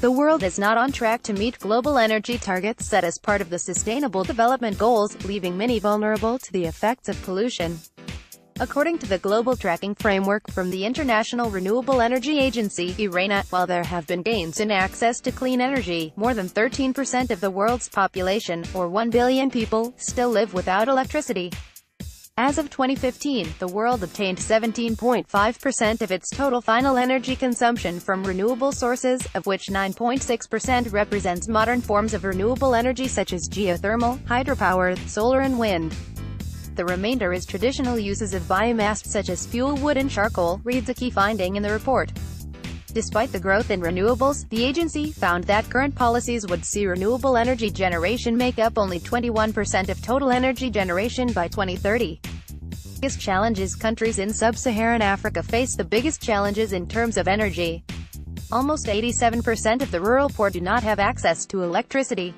The world is not on track to meet global energy targets set as part of the Sustainable Development Goals, leaving many vulnerable to the effects of pollution. According to the Global Tracking Framework from the International Renewable Energy Agency, Irena, while there have been gains in access to clean energy, more than 13% of the world's population, or 1 billion people, still live without electricity. As of 2015, the world obtained 17.5% of its total final energy consumption from renewable sources, of which 9.6% represents modern forms of renewable energy such as geothermal, hydropower, solar and wind. The remainder is traditional uses of biomass such as fuel wood and charcoal, reads a key finding in the report. Despite the growth in renewables, the agency found that current policies would see renewable energy generation make up only 21% of total energy generation by 2030. Biggest challenges: countries in sub-Saharan Africa face the biggest challenges in terms of energy. Almost 87% of the rural poor do not have access to electricity.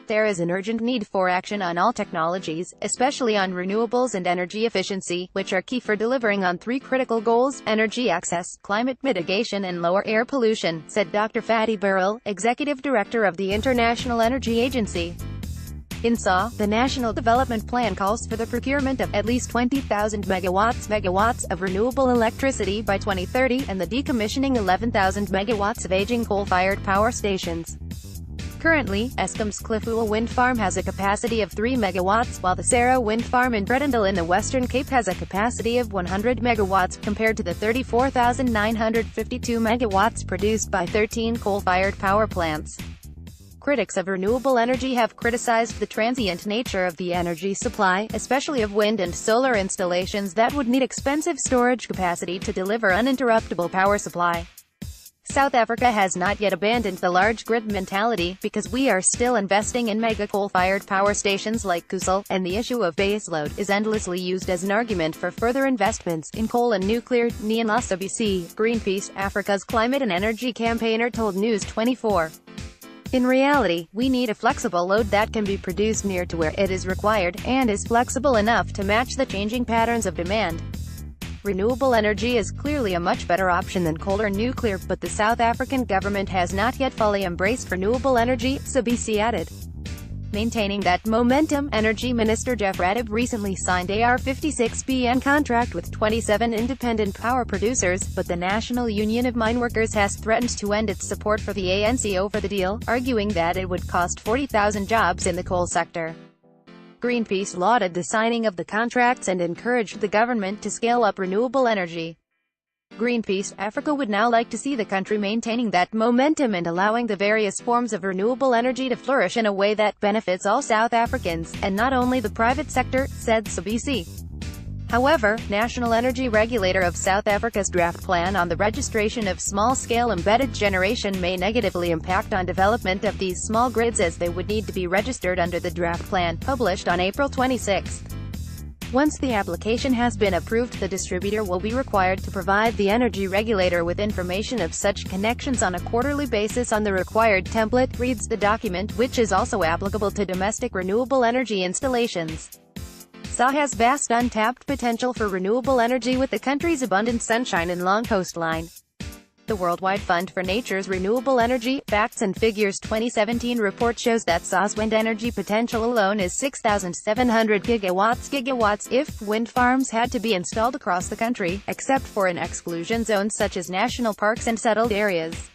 There is an urgent need for action on all technologies, especially on renewables and energy efficiency, which are key for delivering on three critical goals: energy access, climate mitigation and lower air pollution, said Dr. Fatih Birol, Executive Director of the International Energy Agency. In SAW, the National Development Plan calls for the procurement of at least 20,000 megawatts of renewable electricity by 2030, and the decommissioning 11,000 megawatts of aging coal-fired power stations. Currently, Eskom's Cliffwool wind farm has a capacity of 3 megawatts, while the Sero wind farm in Bredendal in the Western Cape has a capacity of 100 megawatts, compared to the 34,952 megawatts produced by 13 coal-fired power plants. Critics of renewable energy have criticized the transient nature of the energy supply, especially of wind and solar installations that would need expensive storage capacity to deliver uninterruptible power supply. South Africa has not yet abandoned the large grid mentality, because we are still investing in mega coal-fired power stations like Kusile, and the issue of baseload is endlessly used as an argument for further investments in coal and nuclear. Nianla Sabisi, Greenpeace, Africa's climate and energy campaigner, told News 24. In reality, we need a flexible load that can be produced near to where it is required, and is flexible enough to match the changing patterns of demand. Renewable energy is clearly a much better option than coal or nuclear, but the South African government has not yet fully embraced renewable energy, Sabisi added. Maintaining that momentum, Energy Minister Jeff Radebe recently signed a R56BN contract with 27 independent power producers, but the National Union of Mineworkers has threatened to end its support for the ANC over the deal, arguing that it would cost 40,000 jobs in the coal sector. Greenpeace lauded the signing of the contracts and encouraged the government to scale up renewable energy. Greenpeace Africa would now like to see the country maintaining that momentum and allowing the various forms of renewable energy to flourish in a way that benefits all South Africans, and not only the private sector, said Sabisi. However, National Energy Regulator of South Africa's draft plan on the registration of small-scale embedded generation may negatively impact on development of these small grids, as they would need to be registered under the draft plan, published on April 26. Once the application has been approved, the distributor will be required to provide the energy regulator with information of such connections on a quarterly basis on the required template, reads the document, which is also applicable to domestic renewable energy installations. SA has vast untapped potential for renewable energy with the country's abundant sunshine and long coastline. The Worldwide Fund for Nature's Renewable Energy, Facts and Figures 2017 report shows that SA's wind energy potential alone is 6,700 gigawatts if wind farms had to be installed across the country, except for in exclusion zones such as national parks and settled areas.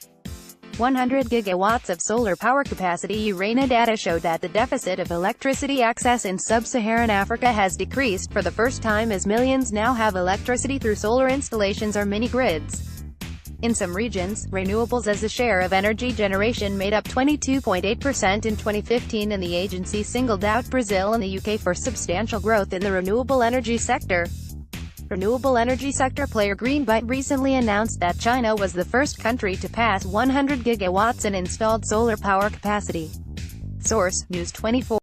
100 gigawatts of solar power capacity. Irena data showed that the deficit of electricity access in sub-Saharan Africa has decreased for the first time, as millions now have electricity through solar installations or mini-grids. In some regions, renewables as a share of energy generation made up 22.8% in 2015, and the agency singled out Brazil and the UK for substantial growth in the renewable energy sector. Renewable energy sector player Greenbyte recently announced that China was the first country to pass 100 gigawatts in installed solar power capacity. Source: News 24.